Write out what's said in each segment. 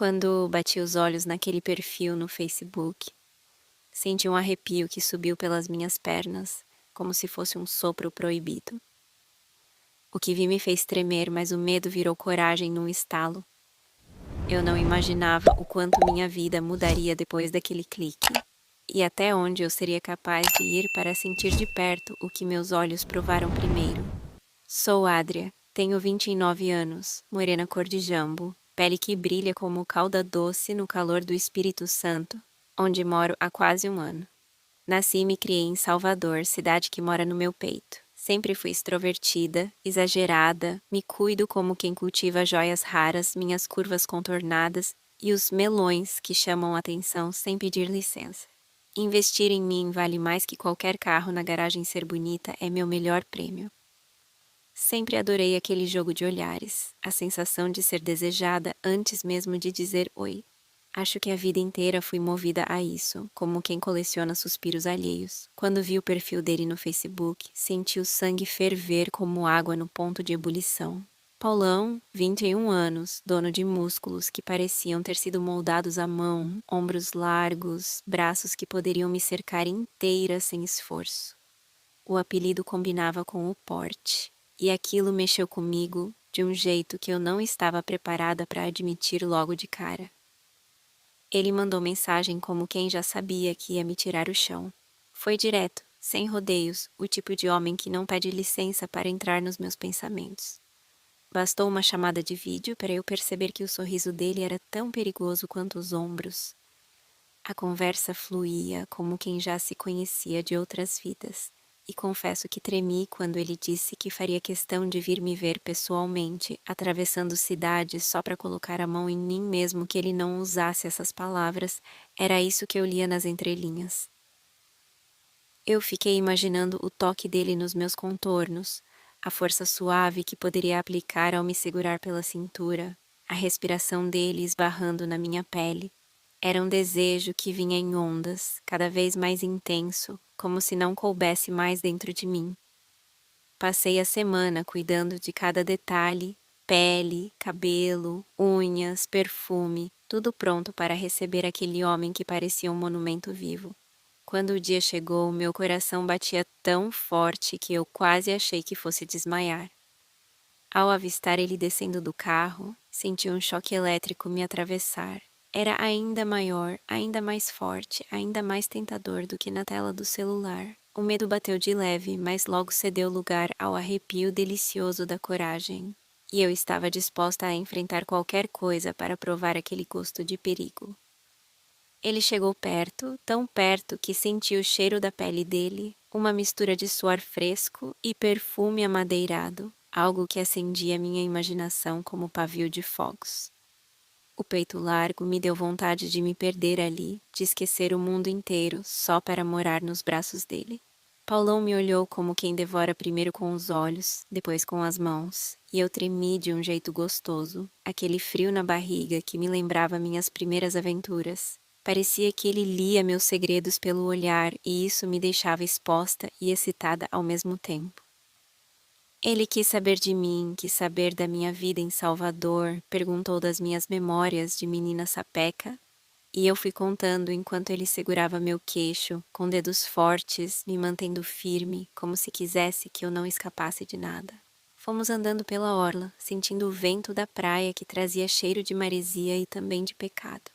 Quando bati os olhos naquele perfil no Facebook, senti um arrepio que subiu pelas minhas pernas, como se fosse um sopro proibido. O que vi me fez tremer, mas o medo virou coragem num estalo. Eu não imaginava o quanto minha vida mudaria depois daquele clique, e até onde eu seria capaz de ir para sentir de perto o que meus olhos provaram primeiro. Sou Adria, tenho 29 anos, morena cor de jambo, pele que brilha como calda doce no calor do Espírito Santo, onde moro há quase um ano. Nasci e me criei em Salvador, cidade que mora no meu peito. Sempre fui extrovertida, exagerada, me cuido como quem cultiva joias raras, minhas curvas contornadas e os melões que chamam a atenção sem pedir licença. Investir em mim vale mais que qualquer carro na garagem ser bonita é meu melhor prêmio. Sempre adorei aquele jogo de olhares, a sensação de ser desejada antes mesmo de dizer oi. Acho que a vida inteira fui movida a isso, como quem coleciona suspiros alheios. Quando vi o perfil dele no Facebook, senti o sangue ferver como água no ponto de ebulição. Paulão, 21 anos, dono de músculos que pareciam ter sido moldados à mão, ombros largos, braços que poderiam me cercar inteira sem esforço. O apelido combinava com o porte, e aquilo mexeu comigo de um jeito que eu não estava preparada para admitir logo de cara. Ele mandou mensagem como quem já sabia que ia me tirar o chão. Foi direto, sem rodeios, o tipo de homem que não pede licença para entrar nos meus pensamentos. Bastou uma chamada de vídeo para eu perceber que o sorriso dele era tão perigoso quanto os ombros. A conversa fluía como quem já se conhecia de outras vidas, e confesso que tremi quando ele disse que faria questão de vir me ver pessoalmente, atravessando cidades só para colocar a mão em mim mesmo que ele não usasse essas palavras. Era isso que eu lia nas entrelinhas. Eu fiquei imaginando o toque dele nos meus contornos, a força suave que poderia aplicar ao me segurar pela cintura, a respiração dele esbarrando na minha pele. Era um desejo que vinha em ondas, cada vez mais intenso, como se não coubesse mais dentro de mim. Passei a semana cuidando de cada detalhe, pele, cabelo, unhas, perfume, tudo pronto para receber aquele homem que parecia um monumento vivo. Quando o dia chegou, meu coração batia tão forte que eu quase achei que fosse desmaiar. Ao avistar ele descendo do carro, senti um choque elétrico me atravessar. Era ainda maior, ainda mais forte, ainda mais tentador do que na tela do celular. O medo bateu de leve, mas logo cedeu lugar ao arrepio delicioso da coragem. E eu estava disposta a enfrentar qualquer coisa para provar aquele gosto de perigo. Ele chegou perto, tão perto que senti o cheiro da pele dele, uma mistura de suor fresco e perfume amadeirado, algo que acendia minha imaginação como pavio de fogos. O peito largo me deu vontade de me perder ali, de esquecer o mundo inteiro só para morar nos braços dele. Paulão me olhou como quem devora primeiro com os olhos, depois com as mãos, e eu tremi de um jeito gostoso, aquele frio na barriga que me lembrava minhas primeiras aventuras. Parecia que ele lia meus segredos pelo olhar e isso me deixava exposta e excitada ao mesmo tempo. Ele quis saber de mim, quis saber da minha vida em Salvador, perguntou das minhas memórias de menina sapeca, e eu fui contando enquanto ele segurava meu queixo, com dedos fortes, me mantendo firme, como se quisesse que eu não escapasse de nada. Fomos andando pela orla, sentindo o vento da praia que trazia cheiro de maresia e também de pecado.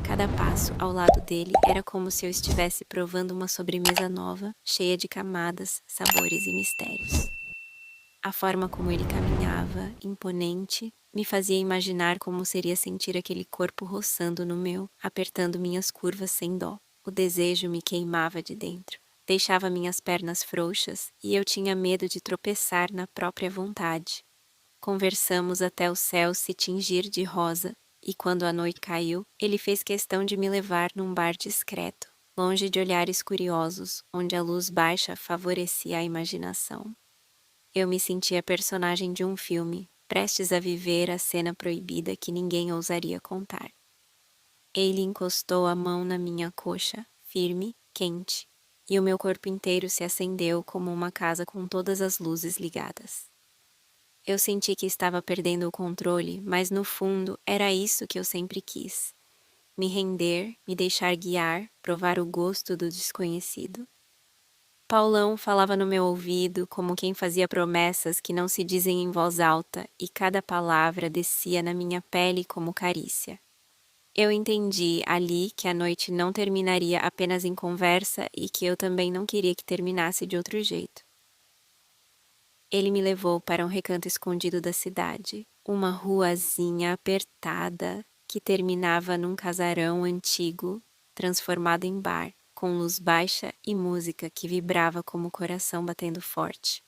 Cada passo ao lado dele era como se eu estivesse provando uma sobremesa nova, cheia de camadas, sabores e mistérios. A forma como ele caminhava, imponente, me fazia imaginar como seria sentir aquele corpo roçando no meu, apertando minhas curvas sem dó. O desejo me queimava de dentro. Deixava minhas pernas frouxas e eu tinha medo de tropeçar na própria vontade. Conversamos até o céu se tingir de rosa, e quando a noite caiu, ele fez questão de me levar num bar discreto, longe de olhares curiosos, onde a luz baixa favorecia a imaginação. Eu me sentia personagem de um filme, prestes a viver a cena proibida que ninguém ousaria contar. Ele encostou a mão na minha coxa, firme, quente, e o meu corpo inteiro se acendeu como uma casa com todas as luzes ligadas. Eu senti que estava perdendo o controle, mas no fundo era isso que eu sempre quis: me render, me deixar guiar, provar o gosto do desconhecido. Paulão falava no meu ouvido como quem fazia promessas que não se dizem em voz alta, e cada palavra descia na minha pele como carícia. Eu entendi ali que a noite não terminaria apenas em conversa e que eu também não queria que terminasse de outro jeito. Ele me levou para um recanto escondido da cidade, uma ruazinha apertada que terminava num casarão antigo, transformado em bar, com luz baixa e música que vibrava como o coração batendo forte.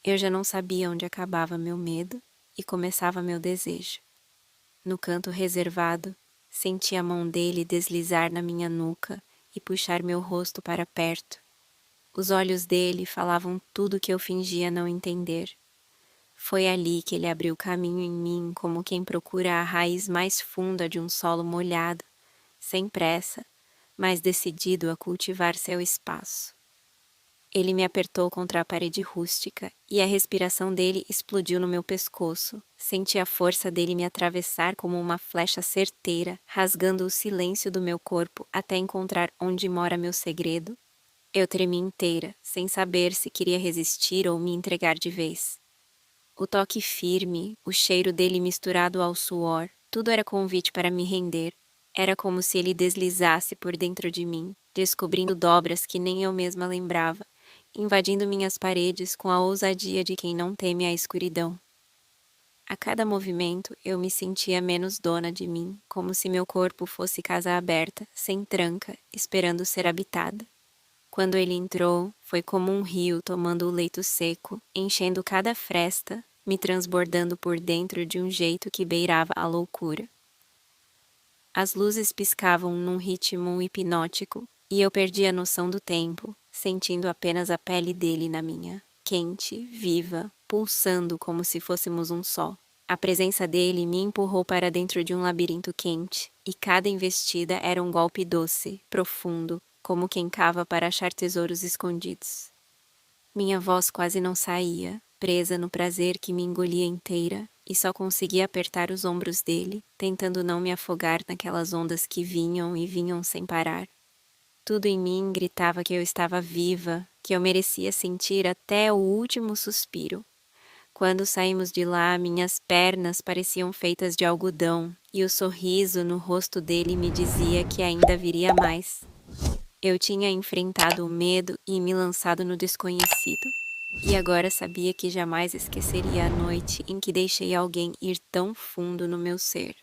Eu já não sabia onde acabava meu medo e começava meu desejo. No canto reservado, senti a mão dele deslizar na minha nuca e puxar meu rosto para perto. Os olhos dele falavam tudo que eu fingia não entender. Foi ali que ele abriu caminho em mim como quem procura a raiz mais funda de um solo molhado, sem pressa, mas decidido a cultivar seu espaço. Ele me apertou contra a parede rústica e a respiração dele explodiu no meu pescoço. Senti a força dele me atravessar como uma flecha certeira, rasgando o silêncio do meu corpo até encontrar onde mora meu segredo. Eu tremi inteira, sem saber se queria resistir ou me entregar de vez. O toque firme, o cheiro dele misturado ao suor, tudo era convite para me render. Era como se ele deslizasse por dentro de mim, descobrindo dobras que nem eu mesma lembrava, invadindo minhas paredes com a ousadia de quem não teme a escuridão. A cada movimento, eu me sentia menos dona de mim, como se meu corpo fosse casa aberta, sem tranca, esperando ser habitada. Quando ele entrou, foi como um rio tomando o leito seco, enchendo cada fresta, me transbordando por dentro de um jeito que beirava a loucura. As luzes piscavam num ritmo hipnótico e eu perdi a noção do tempo, sentindo apenas a pele dele na minha, quente, viva, pulsando como se fôssemos um só. A presença dele me empurrou para dentro de um labirinto quente, e cada investida era um golpe doce, profundo, como quem cava para achar tesouros escondidos. Minha voz quase não saía, presa no prazer que me engolia inteira, e só conseguia apertar os ombros dele, tentando não me afogar naquelas ondas que vinham e vinham sem parar. Tudo em mim gritava que eu estava viva, que eu merecia sentir até o último suspiro. Quando saímos de lá, minhas pernas pareciam feitas de algodão, e o sorriso no rosto dele me dizia que ainda viria mais. Eu tinha enfrentado o medo e me lançado no desconhecido, e agora sabia que jamais esqueceria a noite em que deixei alguém ir tão fundo no meu ser.